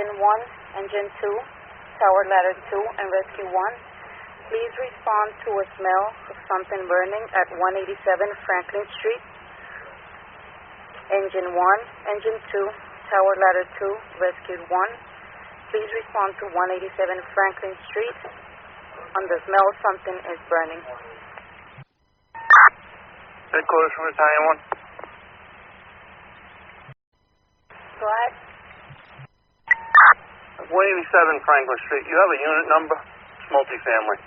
Engine 1, Engine 2, Tower Ladder 2, and Rescue 1. Please respond to a smell of something burning at 187 Franklin Street. Engine 1, Engine 2, Tower Ladder 2, Rescue 1. Please respond to 187 Franklin Street on the smell something is burning. Secaucus from Battalion 1. Go ahead. 187 Franklin Street. You have a unit number? It's multifamily.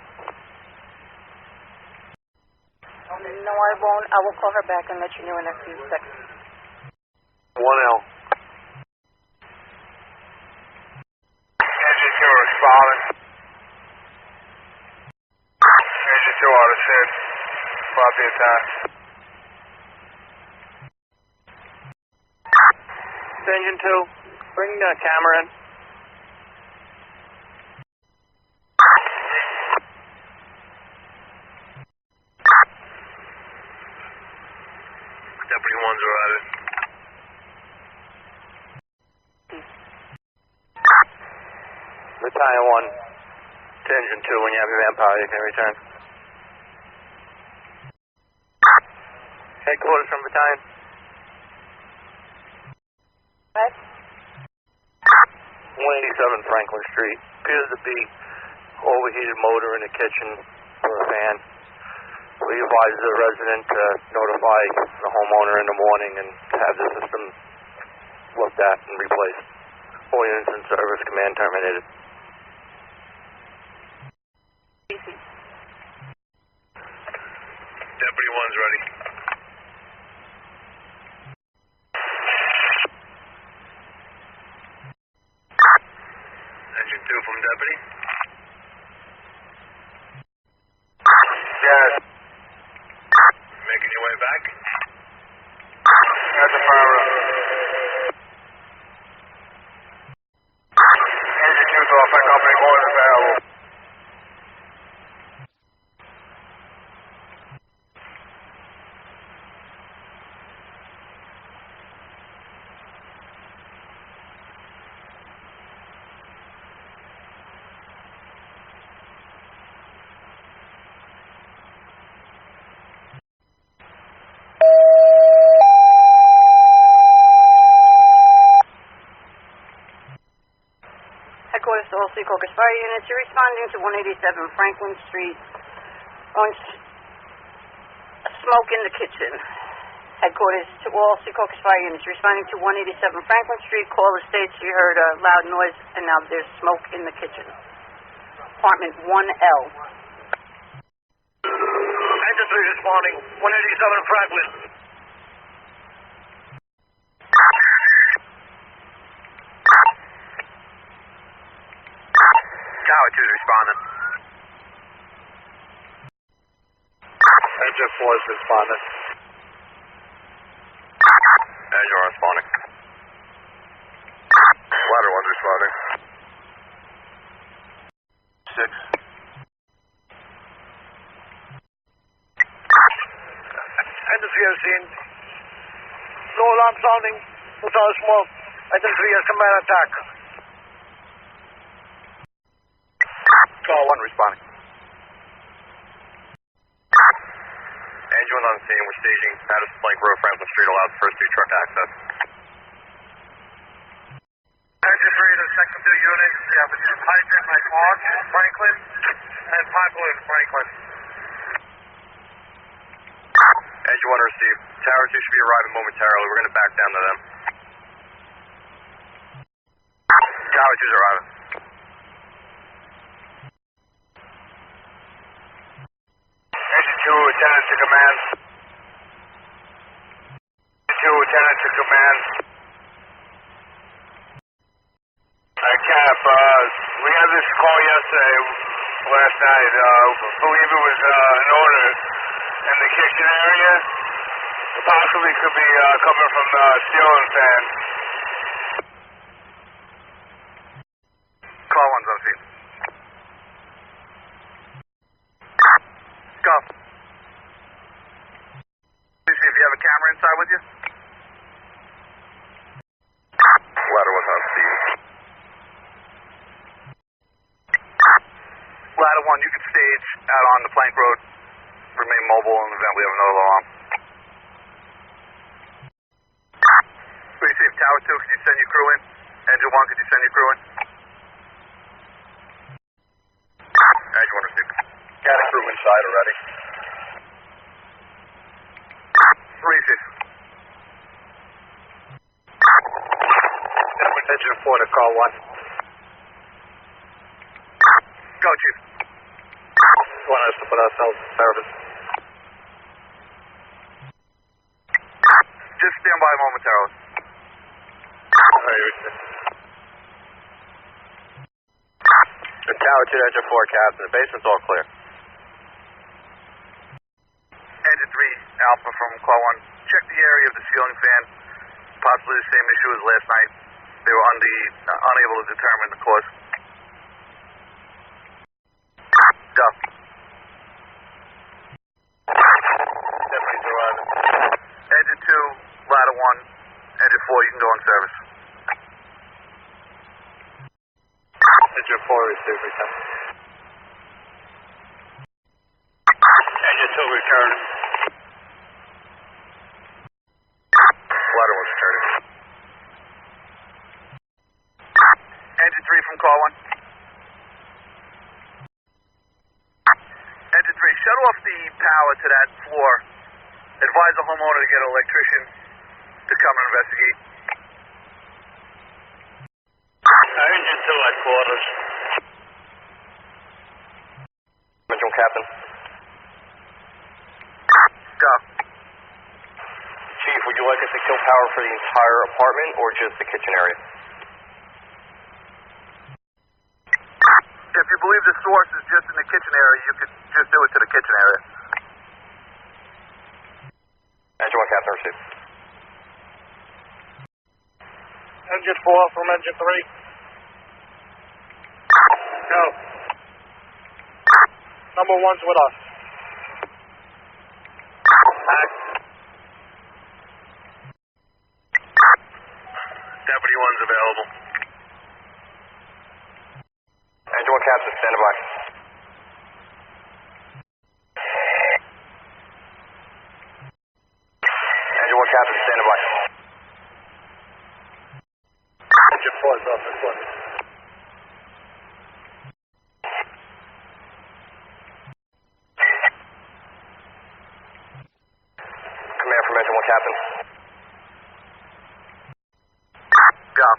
No, I won't. I will call her back and let you know in a few seconds. 1L. Engine 2 responding. Engine 2 out of set. About the attack. Engine 2, bring the camera in. Deputy 1's arriving. Battalion 1 to Engine 2. When you have your manpower, you can return. Headquarters from Battalion. What? 187 Franklin Street. Appears to be overheated motor in the kitchen for a fan. We advise the resident to notify the homeowner in the morning and have the system looked at and replaced. All units in service, command terminated. Deputy 1's ready. Engine 2 from Deputy. Yes. Making your way back? At the fire. Engine 2's off my company, more than available. Headquarters to all Secaucus fire units. You're responding to 187 Franklin Street on smoke in the kitchen. Headquarters to all Secaucus fire units. You're responding to 187 Franklin Street. Caller states you heard a loud noise and now there's smoke in the kitchen. Apartment 1L. Engine 3 responding. 187 Franklin. Tower 2's responding. Engine 4 is responding. Engine 1 responding. Ladder 1's responding. 6. Engine 3 has seen no alarm sounding, without smoke. Engine 3 has command attack. Call 1 responding. Engine 1 on scene. We're staging Madison Plank Road, Franklin Street. Allows first 2 truck access. Engine 3 to second 2 unit. We have a hydrant by Clark, Franklin, and Parkway, Franklin. Engine 1 received. Tower 2 should be arriving momentarily. We're going to back down to them. Tower 2's arriving. Engine 2, attendant to command. Engine 2, attendant to command. Cap, we had this call yesterday, last night. Believe it was an order in the kitchen area. Possibly could be coming from the ceiling fan. Call 1's on scene. Go. Please see if you have a camera inside with you. Ladder 1's on scene. out on the Plank Road. Remain mobile in the event we have another alarm. Receive Tower 2, could you send your crew in? Engine 1, could you send your crew in? Engine 1 received. Got a crew inside already. Receive. Engine 4 to call 1. Go, Chief. Want us to put ourselves in service? Just stand by momentarily. The Tower 2 to Engine 4, Captain. The basement's all clear. Engine 3, Alpha from Call 1. Check the area of the ceiling fan. Possibly the same issue as last night. They were unable to determine the cause. Go. Deputies arriving. Engine 2, ladder 1. Engine 4, you can go in service. Engine 4 received, return. Engine 2 returning. Ladder 1's returning. Engine 3 from Call 1. Engine 3, shut off the power to that floor. Advise the homeowner to get an electrician to come and investigate. Engine 2 at quarters. Engine Captain. Go. Chief, would you like us to kill power for the entire apartment or just the kitchen area? If you believe the source is just in the kitchen area, you could just do it to the kitchen area. Engine 1, Captain, received. Engine 4 from Engine 3. Go. Number 1's with us. Deputy 1's available. Engine 1, Captain, stand by. Engine 1, Captain, stand by. Engine 4's off the foot. Command from Engine 1, Captain. Go.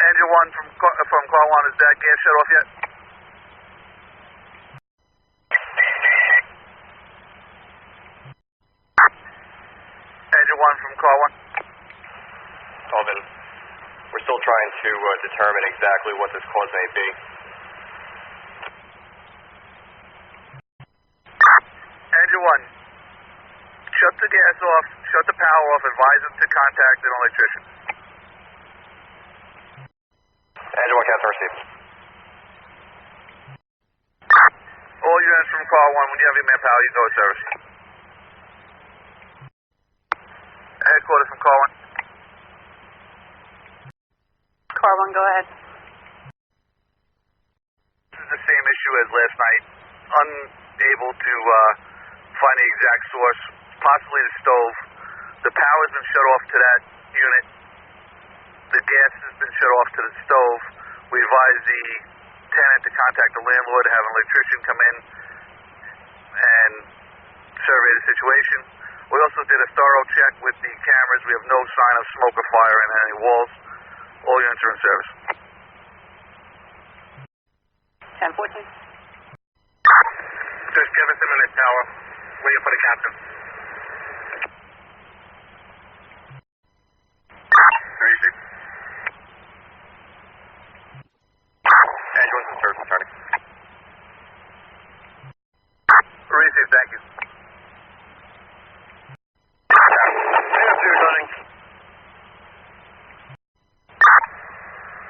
Engine 1 from Call 1, is that gas shut off yet? Engine 1 from Call 1. Alvin, we're still trying to determine exactly what this cause may be. Engine 1, shut the gas off, shut the power off, advise them to contact an electrician. Engine 1, Captain, received. All units from Call 1, when you have your manpower, you go to service. Headquarters from Call 1. Car 1, go ahead. This is the same issue as last night. Unable to find the exact source, possibly the stove. The power's been shut off to that unit. The gas has been shut off to the stove. We advise the tenant to contact the landlord, have an electrician come in and survey the situation. We also did a thorough check with the cameras. We have no sign of smoke or fire in any walls. All units are in service. 1014. Just give us a minute, Tower. Waiting for the captain. Receive. Engine 1's in service, returning. Receive, thank you. Returning.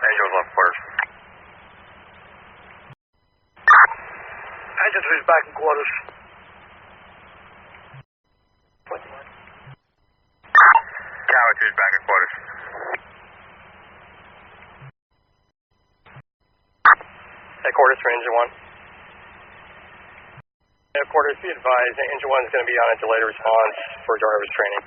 Engine 1's off quarters. Engine 3's back in quarters. Tower 2's back in quarters. Headquarters for Engine 1. Headquarters, be advised that Engine 1 is going to be on a delayed response for driver's training.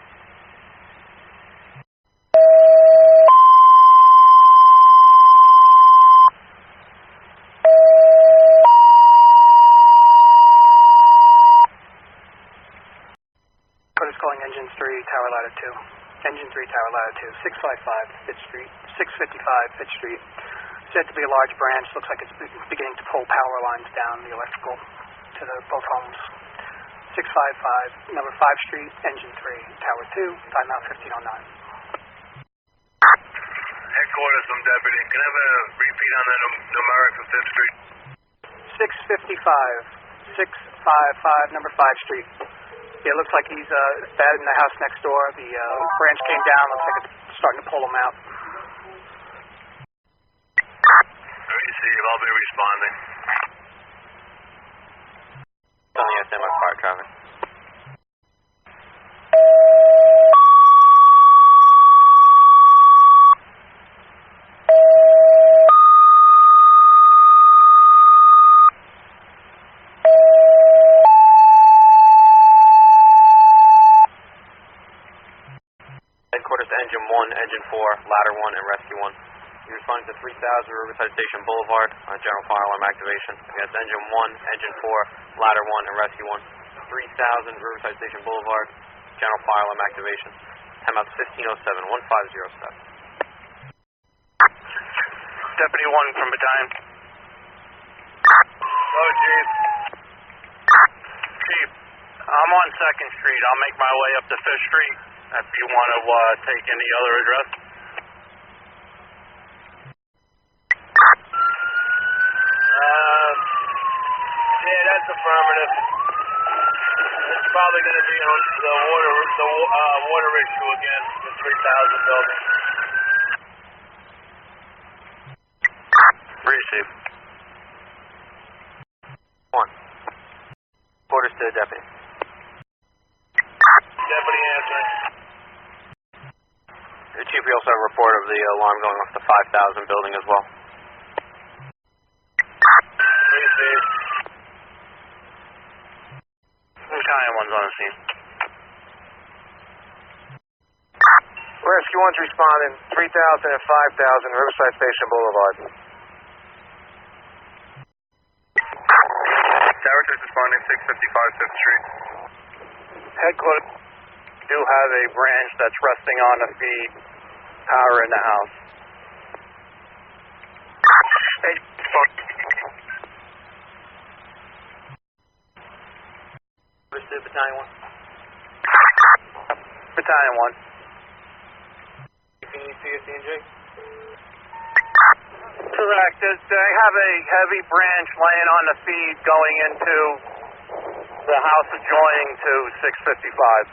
Headquarters calling Engine 3, Tower Ladder 2. Engine 3, Tower Ladder 2, 655 Fifth Street, 655 Fifth Street. Said to be a large branch. Looks like it's beginning to pull power lines down the electrical to both homes. 655, number 5 Street, Engine 3, Tower 2, timeout 1509. Headquarters from Deputy. Can I have a repeat on the numeric for 5th Street? 655, number 5 Street. Yeah, it looks like he's bad in the house next door. The branch came down. Looks like it's starting to pull him out. Receive. I'll be responding. On the SM with fire traffic. Headquarters to Engine 1, Engine 4, Ladder 1, and Rescue 1. You're responding to 3000 Riverside Station Boulevard on general fire alarm activation. Against Engine 1, Engine 4, Ladder 1, and Rescue 1. 3000 Riverside Station Boulevard, general fire alarm activation. Timeout 1507, 1507. Deputy 1 from Battalion. Hello, Chief. Chief, I'm on 2nd Street. I'll make my way up to 5th Street if you want to take any other address. Yeah, that's affirmative. It's probably going to be on the water issue again, the 3000 building. Receive. 1. Quarters to the deputy. Deputy answering. Chief, we also have a report of the alarm going off the 5000 building as well. Receive. Battalion 1's on the scene. Rescue 1's responding, 3000 and 5000 Riverside Station Boulevard. Tower 2 is responding, 655 5th Street. Headquarters do have a branch that's resting on a feed power in the house. Quarters to Battalion 1. Battalion 1. If you need CSC&J. Correct. They have a heavy branch laying on the feed going into the house adjoining to 655.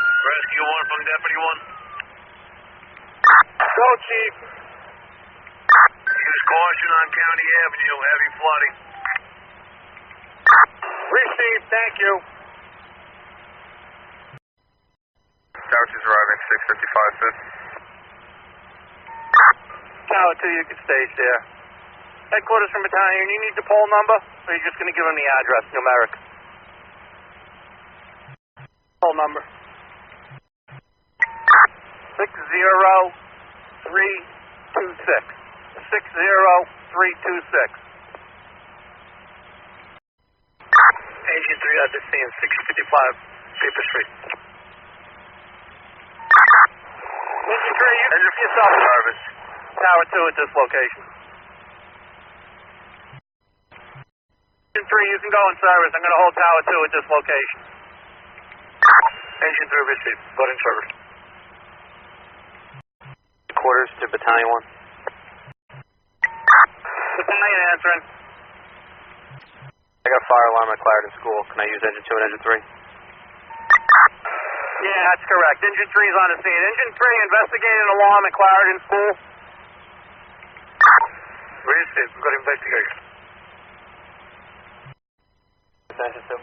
Rescue 1 from Deputy 1. Go, Chief. Use caution on County Avenue, heavy flooding. Received. Thank you. Tower 2's arriving, 655 5th. Tower 2, you can stage there. Headquarters from Battalion, you need the poll number, or are you just going to give them the address, numeric? Poll number. 60326. 60326. Engine 3 at the scene, 655 Paper Street. Engine 3, you can yourself service. Tower 2 at this location. Engine 3, you can go in service. I'm going to hold Tower 2 at this location. Engine 3 received, but in service. Quarters to Battalion 1. Battalion answering. I got a fire alarm at Clarendon School. Can I use Engine 2 and Engine 3? Yeah, that's correct. Engine 3's on the scene. Engine 3, investigating an alarm at Clarendon School. Received, we've got investigation. Engine 2.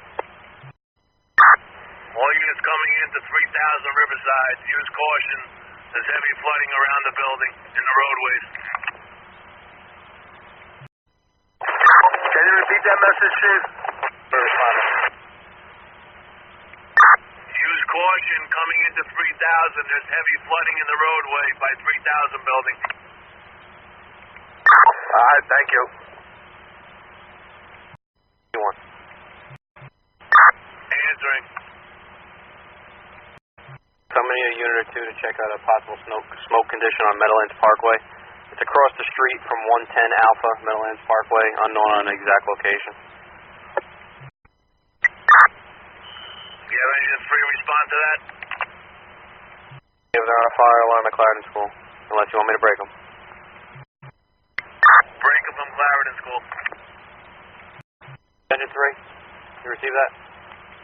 All units coming into 3000 Riverside, use caution. There's heavy flooding around the building in the roadways. repeat that message, Chief? Use caution coming into 3000. There's heavy flooding in the roadway by 3000 building. All right, thank you. Answering. Somebody a unit or two to check out a possible smoke condition on Meadowlands Parkway. It's across the street from 110 Alpha, Meadowlands Parkway, unknown on the exact location. You have engine 3 respond to that? If they're on a fire alarm at Clarendon School, unless you want me to break them. Break them from Clarendon School. Engine 3, you receive that?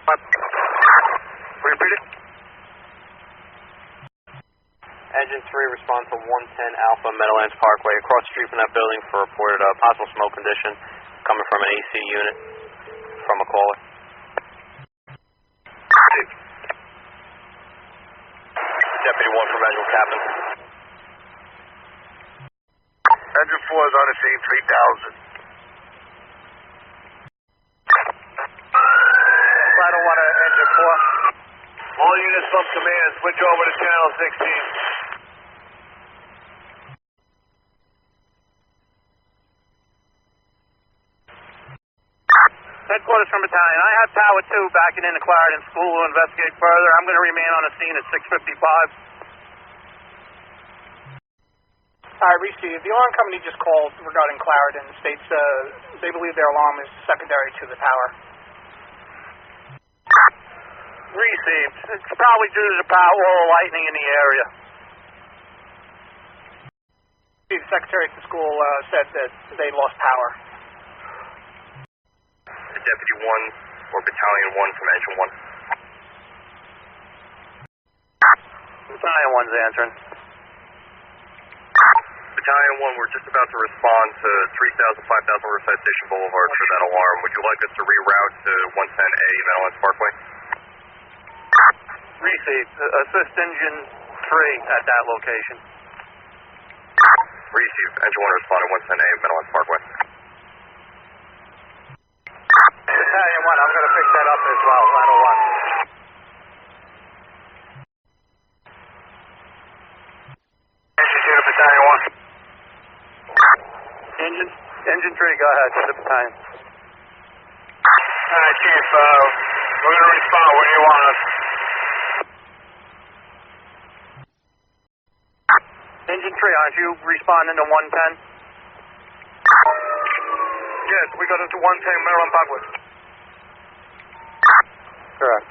Repeat it. Engine 3 respond to 110 Alpha, Meadowlands Parkway, across the street from that building for reported possible smoke condition coming from an AC unit from a caller. Deputy 1 from Visual Captain. Engine 4 is on the scene, 3000. Final 1 engine 4. All units from command, switch over to channel 16. Headquarters from Battalion. I have Tower 2 backing into Clarendon School to investigate further. I'm going to remain on the scene at 6:55. Received. The alarm company just called regarding Clarendon. States they believe their alarm is secondary to the power. Received. It's probably due to the power or lightning in the area. The secretary at the school said that they lost power. Deputy 1 or Battalion 1 from Engine 1. Battalion 1's answering. Battalion 1, we're just about to respond to 3000, 5000 Riverside Station Boulevard for that alarm. Would you like us to reroute to 110A Meadowlands Parkway? Received. Assist Engine 3 at that location. Received. Engine 1 responded 110A Meadowlands Parkway. Battalion 1, I'm going to pick that up as well. Final 1. Engine 2 to Battalion 1. Engine 3, go ahead to the battalion. Alright, Chief, we're going to respond. What do you want us? Engine 3, aren't you responding to 110? Yes, we got into 110 Meadowlands Parkway. Correct.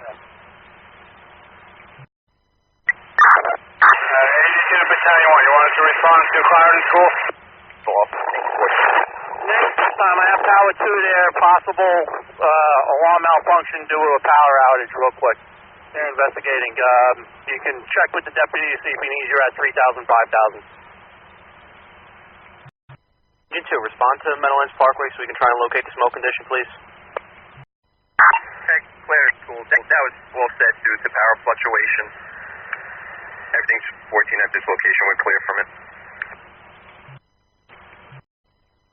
Engine 2 to Battalion 1, you want us to respond to Clarendon School? Next time, I have Tower 2 there, possible alarm malfunction due to a power outage real quick. They're investigating. You can check with the deputy to see if he needs you at 3000, 5000. You two, respond to Meadowlands Parkway so we can try and locate the smoke condition, please. Okay, clear. Cool. That was well said due to power fluctuation. Everything's 14 at this location. We're clear from it.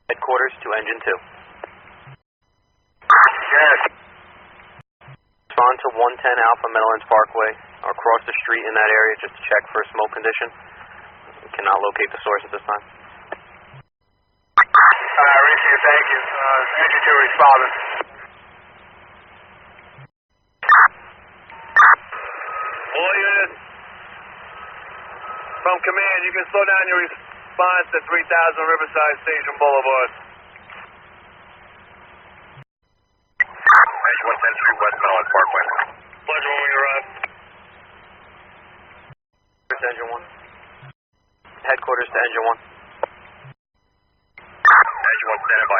Headquarters to Engine 2. Yes. Respond to 110 Alpha Meadowlands Parkway or across the street in that area just to check for a smoke condition. We cannot locate the source at this time. Richie, thank you. Engine 2 responding. All units from command, you can slow down your response to 3000 Riverside Station Boulevard. Engine 110 Street West Meadowlands Parkway. Pleasure when we arrive. Engine 1. Headquarters to Engine 1. Engine 1 standing by.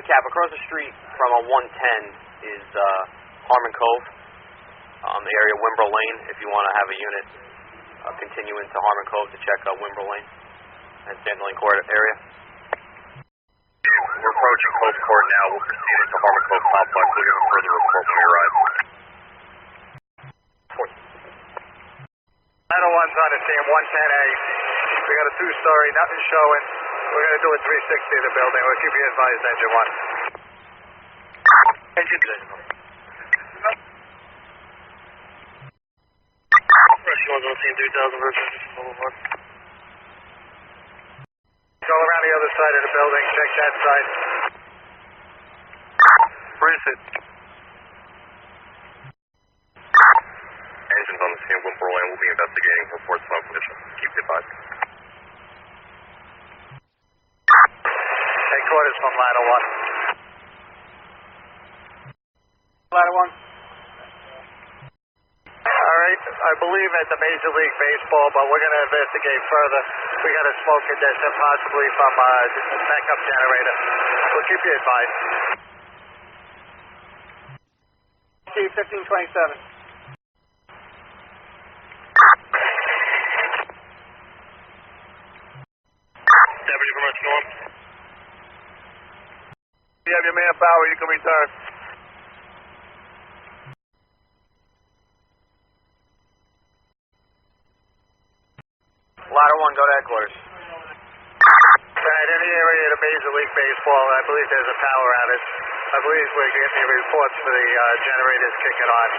Cap, across the street from a 110 is Harmon Cove, the area of Wimbrel Lane, if you want to have a unit continue into Harmon Cove to check Wimbrel Lane and Sandling Court area. We're approaching Cove Court now. We'll proceed into Harmon Cove Complex. We'll give a further report when we arrive. Meadow 1's on the scene, 110A. We got a 2-story, nothing showing. We're going to do a 360 of the building. We'll keep you advised, engine 1. Engine 2. Rescue 1's on the scene, 3000 Riverside Boulevard. Go around the other side of the building. Check that side. Riverside. Engines on the scene, Boulevard Lane. We'll be investigating report smoke conditions. Keep it advised. Headquarters from Ladder 1. Ladder 1. All right, I believe at the Major League Baseball, but we're going to investigate further. We got a smoke condition, possibly from a backup generator. We'll keep you advised. C-1527. Deputy from Rescue 1. You have your manpower, you can return. Ladder 1, go to headquarters. Right, any area of the Major League Baseball, I believe there's a power outage. I believe we're getting reports for the generators kicking on.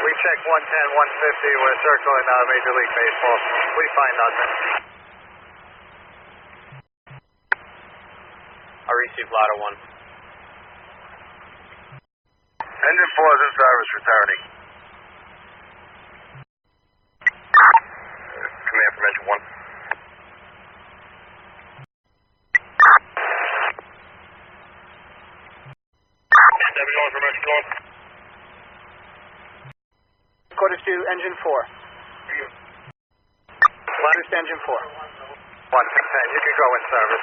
We checked 110, 150, we're circling Major League Baseball. We find nothing. I received Ladder 1. Engine 4 is in service, returning. Command from Engine 1. Deputy 1 from Rescue 1. Quarters to Engine 4. Quarters to Engine 4. 110, you can go in service.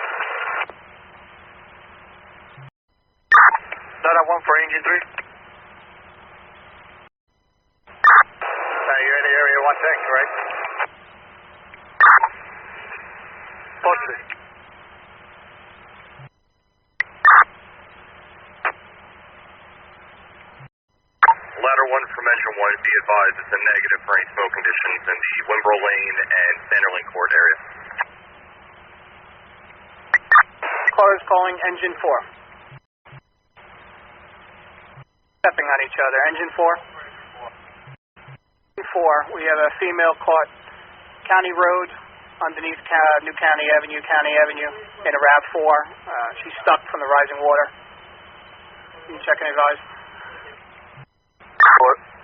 Ladder 1 for Engine 3. You're in the area 110, correct? Positive. Ladder 1 from Engine 1, be advised it's a negative for any smoke conditions in the Wimborough Lane and Sanderling Court area. Callers calling Engine 4. Stepping on each other. Engine 4. 4, we have a female caught County Road underneath New County Avenue, in a RAV4. She's stuck from the rising water. Can you check and advise?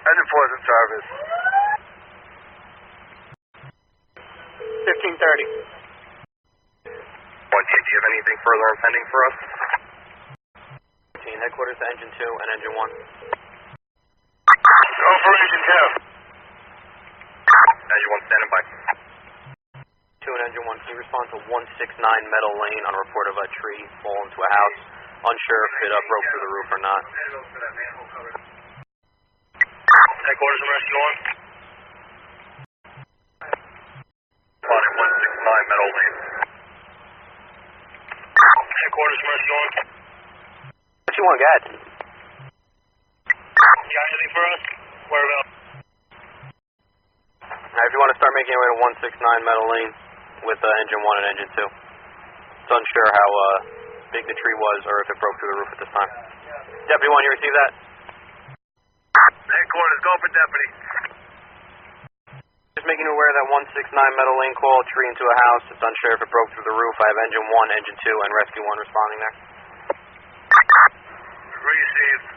Engine 4 is in service. 1530. Do you have anything further impending for us? Headquarters to Engine 2 and Engine 1. Go for Engine 2. Engine 1 standing by. 2 and Engine 1, can you respond to 169 Meadow Lane on a report of a tree falling into a house? Unsure if it broke through the roof or not. Headquarters from Rescue 1. Spotting 169 Meadow Lane. Headquarters from Rescue 1. What you want, guys? Got anything for us? Whereabouts? If you want to start making your way to 169 Meadow Lane with Engine 1 and Engine 2. It's unsure how big the tree was or if it broke through the roof at this time. Deputy 1, you receive that? Headquarters, go for deputy. Just making you aware of that 169 Meadow Lane call, tree into a house. It's unsure if it broke through the roof. I have Engine 1, Engine 2, and Rescue 1 responding there. Received.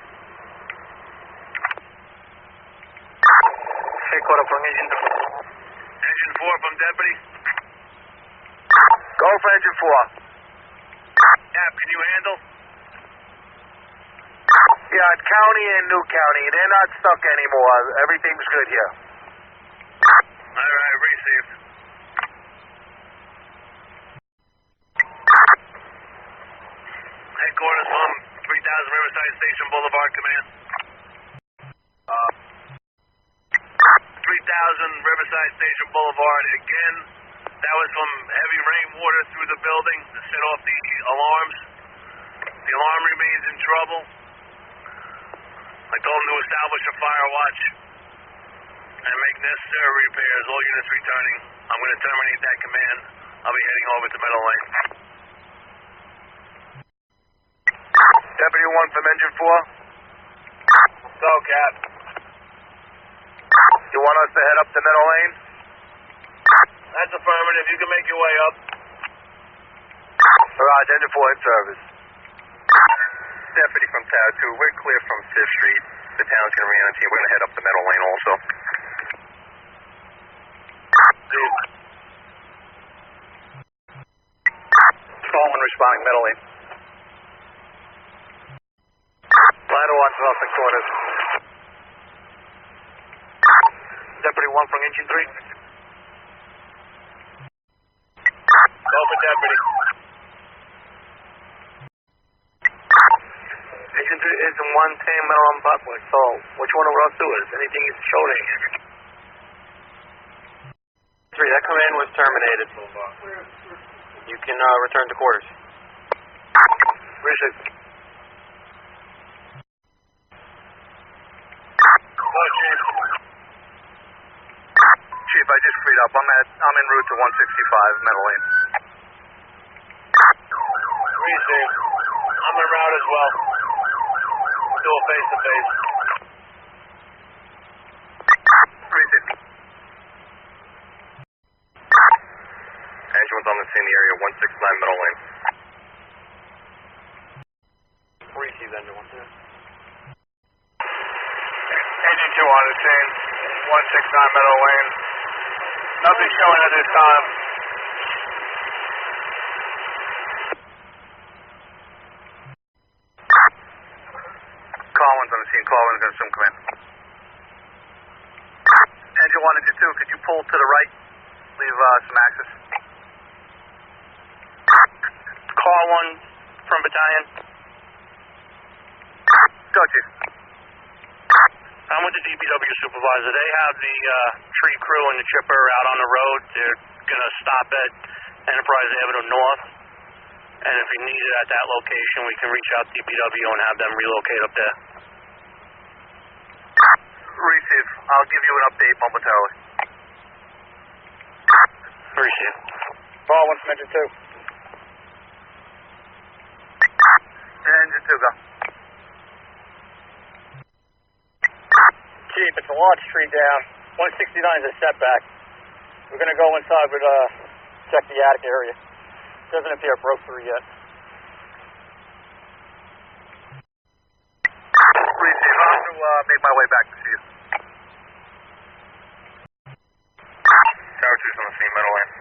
Headquarters from Engine 2. Engine 4 from deputy. Go for Engine 4. Cap, can you handle? Yeah, County and New County, they're not stuck anymore. Everything's good here. All right, received. Headquarters from 3000 Riverside Station Boulevard, command. 3000 Riverside Station Boulevard. Again, that was from heavy rainwater through the building to set off the alarms. The alarm remains in trouble. I told them to establish a fire watch and make necessary repairs. All units returning. I'm going to terminate that command. I'll be heading over to Meadowlands. Deputy 1 from Engine 4. Go, Cap. You want us to head up to Meadow Lane? That's affirmative. You can make your way up. Garage, Engine 4 in service. Deputy from Tower 2, we're clear from 5th Street. The town's going to remain on team. We're going to head up to Meadow Lane also. Coleman responding, Meadow Lane. Ladder 1's off the quarters. Deputy 1 from Engine 3. Go for Deputy. Engine 3 is in 110 Meadow on Parkway. So, which one of us do it? Anything is showing? 3, that command was terminated. You can return to quarters. Riverside. Chief, I just freed up. I'm en route to 165 Meadow Lane. Receive. I'm en route as well. Do a face-to-face. Receive. Angel's on the scene in the area, 169 Meadow Lane. Receive engine 1, 2. Engine 2 on the scene, 169 Meadow Lane. Nothing showing at this time. Collins on the scene. Collins going to assume command. Engine 1, Engine 2, could you pull to the right? Leave some access. Call 1 from battalion. Go, Chief. I'm with the DPW supervisor. They have the tree crew and the chipper out on the road. They're going to stop at Enterprise Avenue North. And if you need it at that location, we can reach out to DPW and have them relocate up there. Receive. I'll give you an update momentarily. Receive. Call 1 from Engine 2. Engine 2, go. Chief, it's a large tree down. 169 is a setback. We're going to go inside with check the attic area. Doesn't appear it broke through yet. Receive. I'll have to make my way back to see you. Tower 2's on the scene, Meadow Lane.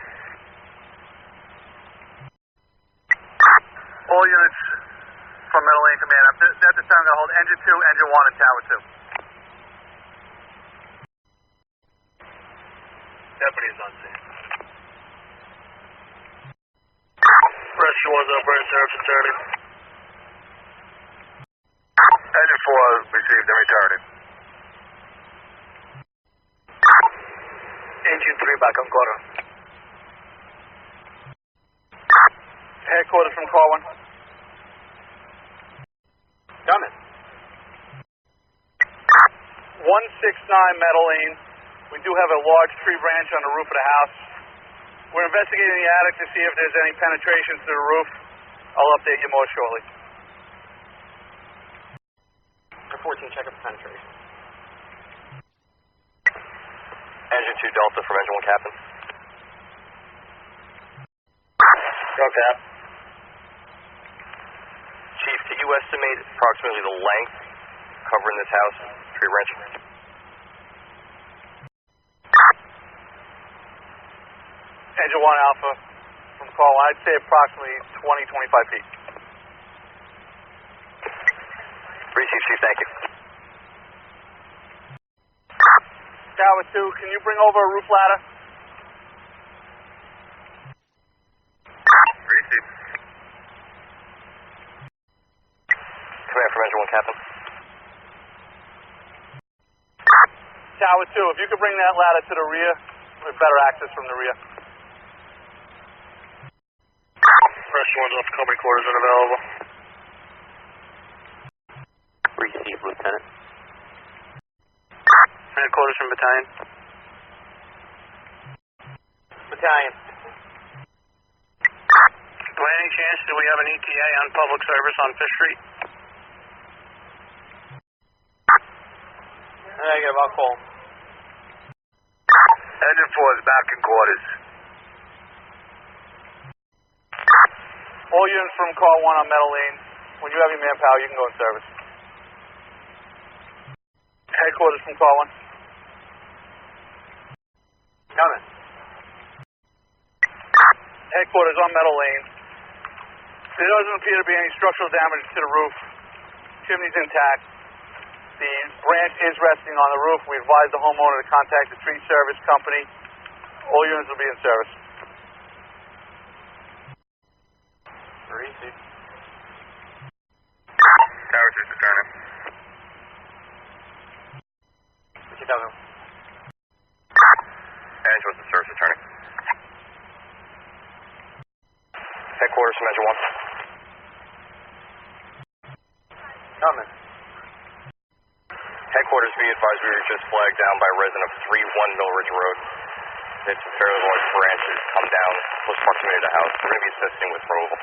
All units from Meadow Lane Command. At this time, I'm going to hold Engine 2, Engine 1, and Tower 2. Deputies on scene. Rescue 1's up, Brand Service returning. Engine 4 received and returning. Engine 3 back on quarter. Headquarters from call 1. Coming. 169 Meadow Lane. We do have a large tree branch on the roof of the house. We're investigating the attic to see if there's any penetration to the roof. I'll update you more shortly. 14, check up the penetration. Engine 2 Delta from Engine 1 Captain. Go, Cap. Chief, can you estimate approximately the length covering this house, tree branch? Engine 1 Alpha from call 1. I'd say approximately 20, 25 feet. Receive, Chief, thank you. Tower 2, can you bring over a roof ladder? Receive. Command from Engine 1 Captain. Tower 2, if you could bring that ladder to the rear, with better access from the rear. Rescue 1's off company quarters unavailable. Receive, Lieutenant. Headquarters from battalion. Battalion. by any chance, do we have an ETA on public service on Fifth Street? Negative, I'll call. Engine 4 is back in quarters. All units from car 1 on Meadowlands. When you have your manpower, you can go in service. Headquarters from car 1. Coming. Headquarters on Meadowlands. There doesn't appear to be any structural damage to the roof. Chimney's intact. The branch is resting on the roof. We advise the homeowner to contact the tree service company. All units will be in service. Easy. Tower 2's returning. Secaucus. Angela, the service attorney. Headquarters from Engine 1. Coming. Headquarters, be advised, we were just flagged down by a resident of 31 Millridge Road. They had some fairly large branches come down close proximity to the house. We're going to be assisting with removal.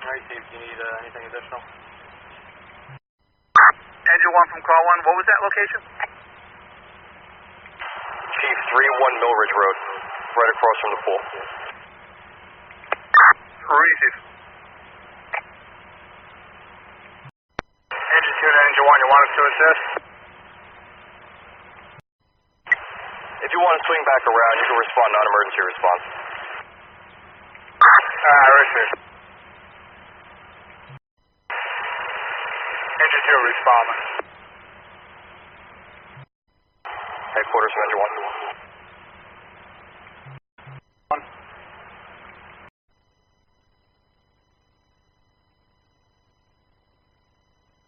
Alright, Steve, do you need anything additional? Engine 1 from car 1. What was that location? Chief, 31 Millridge Road, right across from the pool. Receive. Engine 2 to Engine 1, you want us to assist? If you want to swing back around, you can respond non-emergency response. Receive. Engine 2 responding. Headquarters from Engine 1.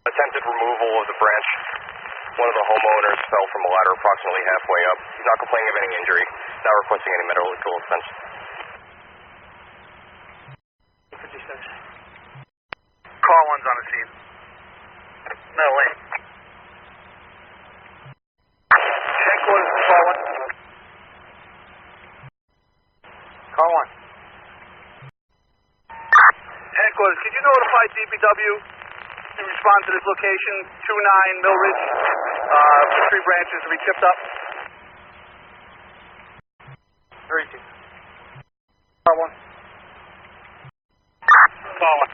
Attempted removal of the branch. One of the homeowners fell from a ladder approximately halfway up. He's not complaining of any injury. Not requesting any medical attention. 56. Car 1's on the scene. Meadowlands. Headquarters from car 1. Car 1. Headquarters, could you notify DPW to respond to this location, 29 Millridge, tree branches to be chipped up? Easy. Car 1. Car 1.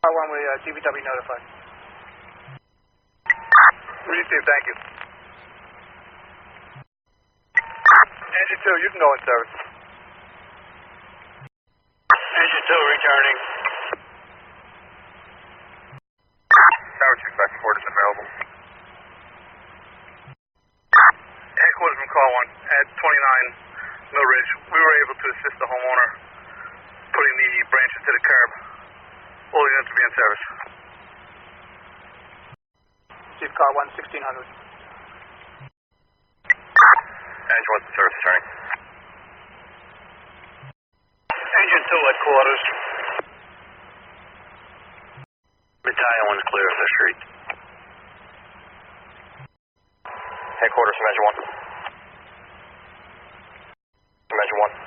Car 1 with DPW notified. Received, thank you. Engine 2, you can go in service. Engine 2 returning. Tower 2 back quarters available. Headquarters from car 1 at 29 Millridge. We were able to assist the homeowner putting the branches to the curb. All units will be in service. Receive car 1, 1600. Angela, the service attorney. Engine 2 at quarters. Battalion 1's clear of the street. Headquarters from Engine 1. From Engine 1.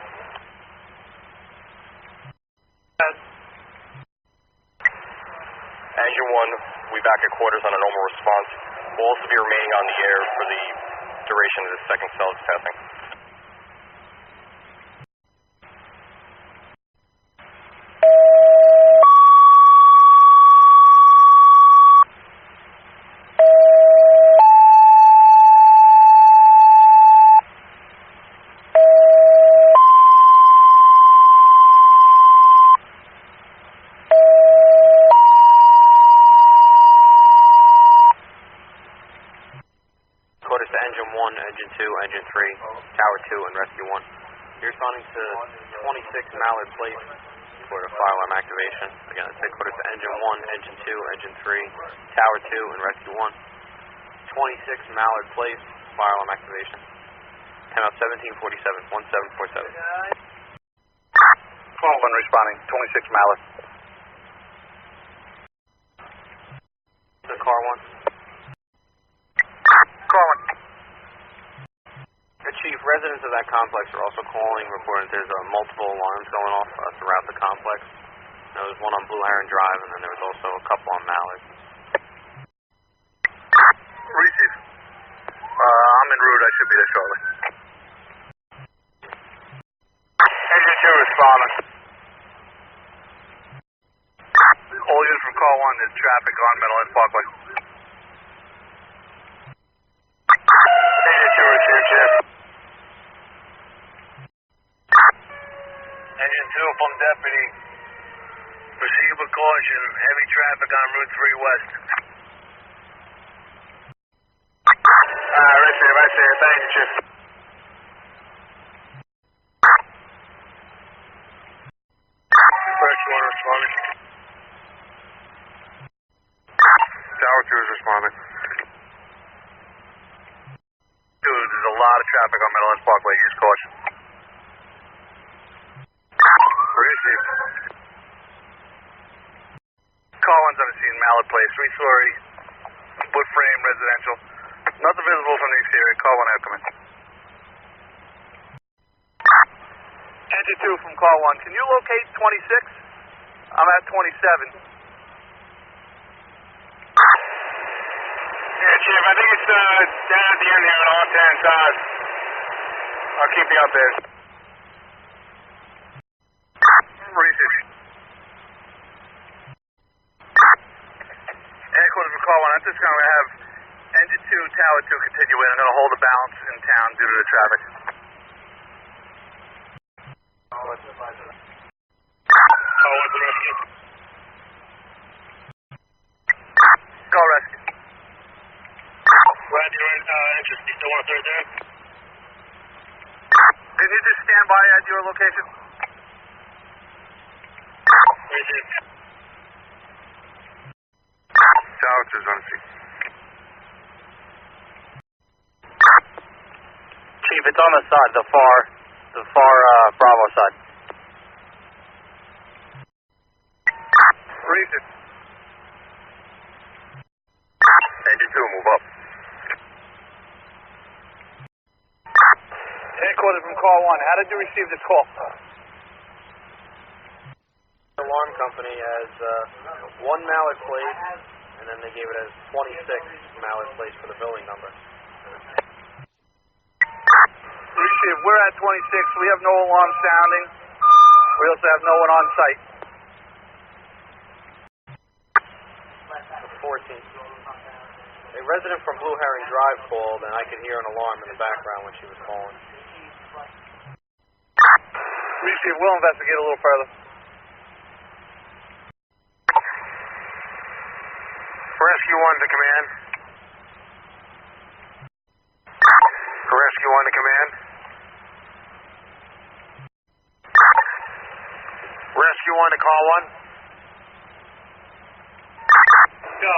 Engine 1, we back at quarters on a normal response. We'll also be remaining on the air for the duration of the second cell's testing. Engine 2, Engine 3, Tower 2, and Rescue 1. You're responding to 26 Mallard Place for the firearm activation. Again, it's headquarters to Engine 1, Engine 2, Engine 3, Tower 2, and Rescue 1. 26 Mallard Place, firearm activation. Time out 1747, 1747. Car 1 responding, 26 Mallard. The car 1. Car 1. The Chief, residents of that complex are also calling, reporting there's multiple alarms going off throughout the complex. There was one on Blue Heron Drive, and then there was also a couple on Mallard. Receive. I'm en route. I should be there shortly. Engine 2 responding. All units from Car 1, there's traffic on Meadowlands Parkway. Engine 2 received, Chief. Engine 2 from Deputy. Proceed with caution. Heavy traffic on Route 3 West. Receive, I see it. Thank you, Chief. First one responding. Tower 2 is responding. Dude, there's a lot of traffic on Meadowlands Parkway. Use caution. Receive. Car 1's on the scene. Mallard Place. 3-story. Wood frame residential. Nothing visible from the exterior. Car 1 have come in. Engine 2 from Car 1. Can you locate 26? I'm at 27. Yeah, Chief, I think it's down at the end here on all 10 sides. I'll keep you updated. Receive. Headquarters for Car 1. I'm just going to have Engine 2, Tower 2 continue in. I'm going to hold the balance in town due to the traffic. Oh, what's the rescue? Go rescue. Roger, interest, you still want to third down? Can you just stand by at your location? Receive. Tower 2's on the scene. Chief, it's on the side, the far Bravo side. Receive. Engine 2, move up. Headquarters from Car 1. How did you receive this call? The alarm company has one Mallard plate, and then they gave it as 26 Mallard plates for the building number. Receive. We're at 26. We have no alarm sounding. We also have no one on site. The 14th. A resident from Blue Heron Drive called, and I could hear an alarm in the background when she was calling. Receive. We'll investigate a little further. Rescue 1 to command. Rescue 1 to command. Rescue 1 to call 1. Go.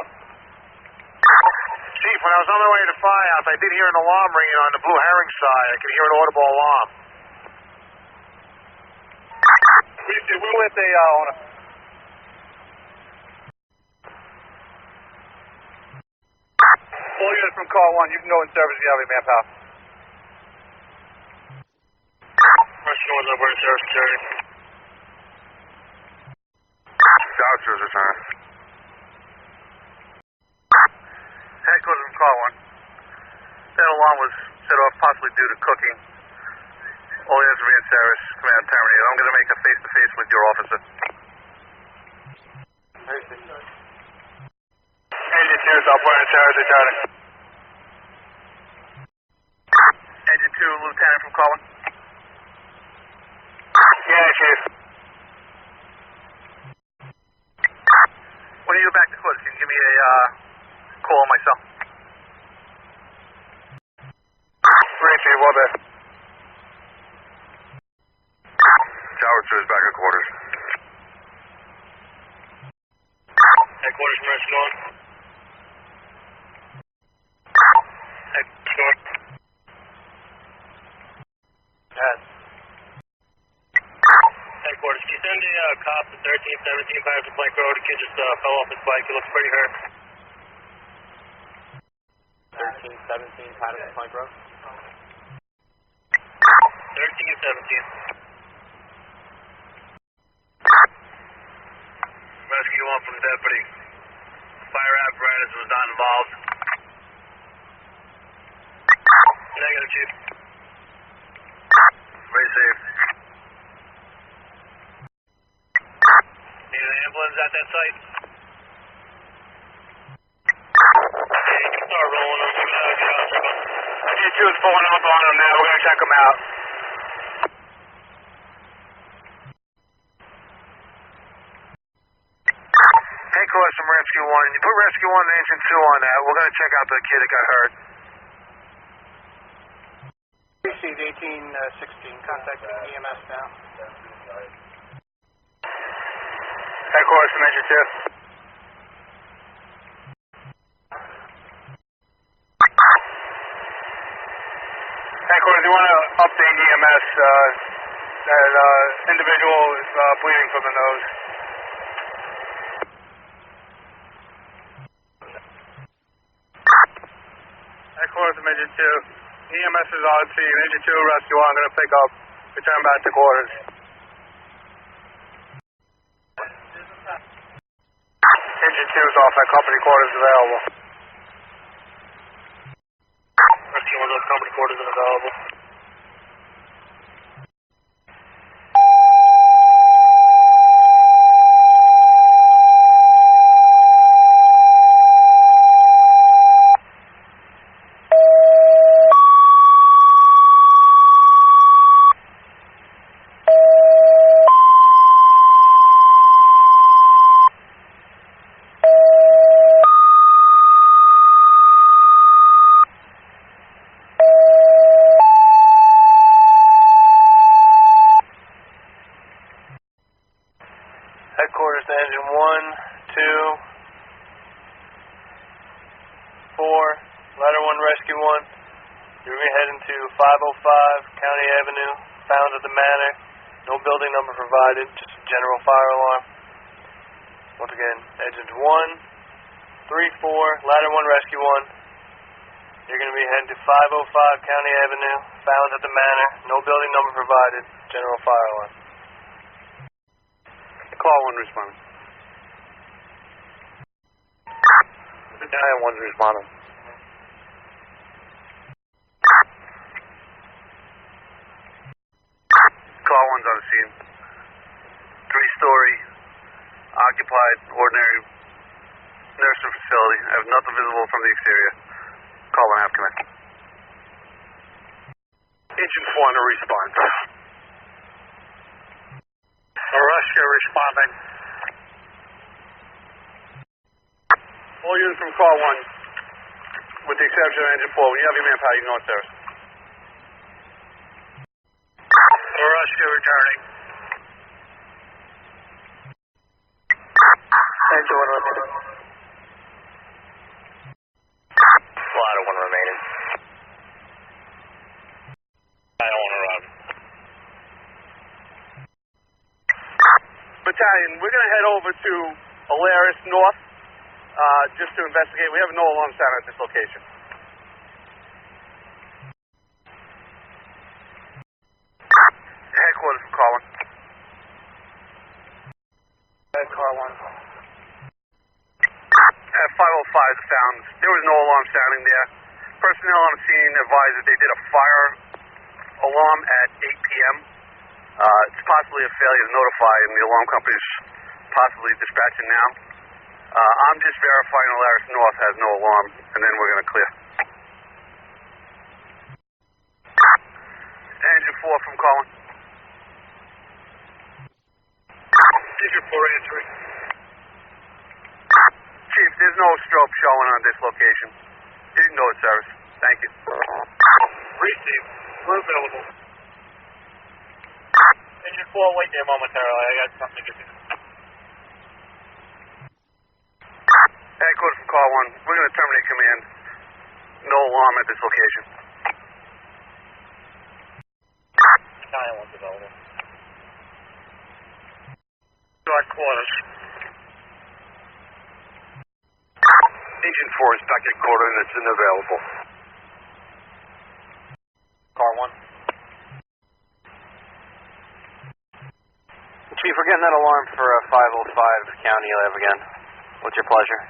Chief, when I was on my way to the firehouse, I did hear an alarm ringing on the Blue Herring side. I could hear an audible alarm. We're with the owner. All units from Car 1, you can go in service if you have any manpower. Rescue 1's over in service security. Vouchers return. Headquarters from Car 1. That alarm was set off possibly due to cooking. All units will be in service. Command terminated. I'm going to make a face-to-face with your officer. Engine 2 is up, we're in service returning. Engine 2, Lieutenant from Car 1. Yeah, Chief. When you go back to quarters, can you give me a call on my cell? Receive, well done. Tower 2 is back at quarters. Headquarters from Rescue 1. Headquarters 1. Yes. Headquarters, can you send a cop to 1317 Patterson Plank Road? The kid just fell off his bike. He looks pretty hurt. 1317 Patterson Plank Road. 13 and 17. Rescue 1 from deputy. Fire apparatus was not involved. Negative, Chief. Very safe. Need an ambulance at that site? Okay, you can start rolling them. G2 is pulling up on them now. We're going to check them out. Headquarters from Rescue 1. You put Rescue 1 and Engine 2 on that. We're going to check out the kid that got hurt. Received 1816. Contact EMS now. Headquarters from Engine 2. Headquarters, you want to update EMS that individual is bleeding from the nose. Headquarters from Engine 2. EMS is on scene. Engine 2, Rescue 1, going to pick up. Return back to quarters. Engine 2 is off at company quarters available. Rescue 1 off company quarters is available. Headquarters to Engine 1, 2, 4, Ladder 1, Rescue 1. You're going to be heading to 505 County Avenue, found at the Manor. No building number provided, just a general fire alarm. Once again, Engines 1, 3, 4, Ladder 1, Rescue 1. You're going to be heading to 505 County Avenue, found at the Manor. No building number provided, general fire alarm. Call 1 responding. Battalion 1's responding. Call 1's on the scene. 3-story, occupied, ordinary nursing facility. I have nothing visible from the exterior. Call 1, have command. Engine 4 to respond. Rescue responding. All units from call 1, with the exception of Engine 4, when you have your manpower, you can go on service. Rescue returning. Engine 1 remaining. Ladder 1 remaining. I don't want to run. Battalion, we're going to head over to Alaris North just to investigate. We have no alarm sound at this location. Headquarters from call 1. Head call 1. At 505 the sounds. There was no alarm sounding there. Personnel on the scene advised that they did a fire alarm at 8 p.m. It's possibly a failure to notify, and the alarm company's possibly dispatching now. I'm just verifying Alaris North has no alarm, and then we're going to clear. Engine 4 from calling. Engine 4 answering. Chief, there's no strobe showing on this location. You can go to service. Thank you. Receive. We're available. Engine 4, wait there momentarily. I got something to get to. Headquarters from call 1. We're going to terminate command. No alarm at this location. Battalion 1's available. Dark quarters. Engine 4 is back at quarter and it's unavailable. Car 1. that alarm for 505 County Ave again. What's your pleasure?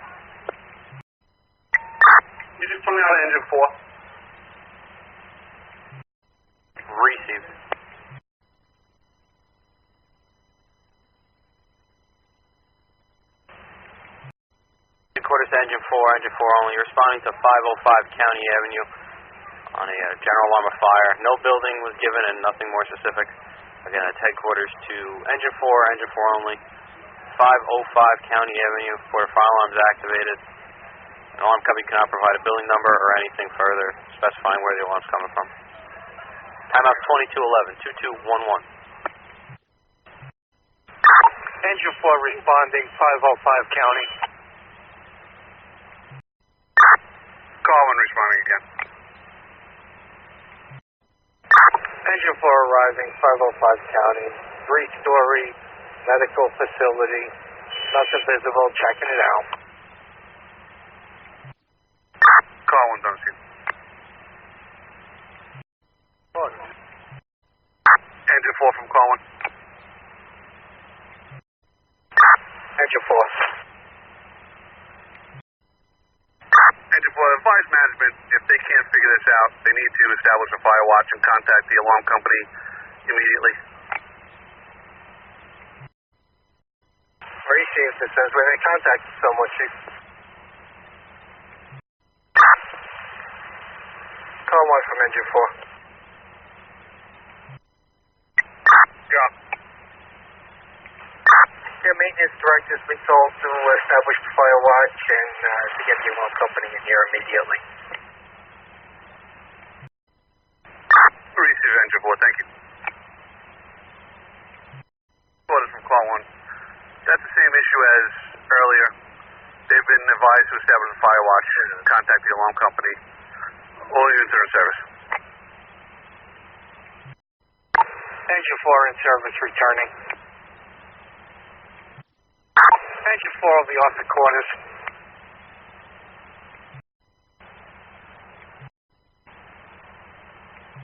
You just put me out of engine 4. Received. Quarters to engine 4 only. Responding to 505 County Avenue on a general alarm of fire. No building was given and nothing more specific. Again, it's headquarters to engine 4 only. 505 County Avenue. Before the fire alarm is activated. An alarm company cannot provide a building number or anything further specifying where the alarm's coming from. Timeout 2211, 2211. Engine 4 responding, 505 County. Carlin responding again. Engine 4 arriving, 505 County. 3-story medical facility. Nothing visible, checking it out. Carlin, don't see. Engine 4 from Carlin. Engine 4. Engine 4, advise management, if they can't figure this out, they need to establish a fire watch and contact the alarm company immediately. Received, it says when they contact someone, Chief. Call 1 from engine 4. Yeah. Your maintenance director's been told to establish the fire watch and to get the alarm company in here immediately. Receive engine 4, thank you. Orders from call 1. That's the same issue as earlier. They've been advised to establish a fire watch and contact the alarm company. All units are in service. Engine 4 in service returning. Engine 4 will be off the quarters.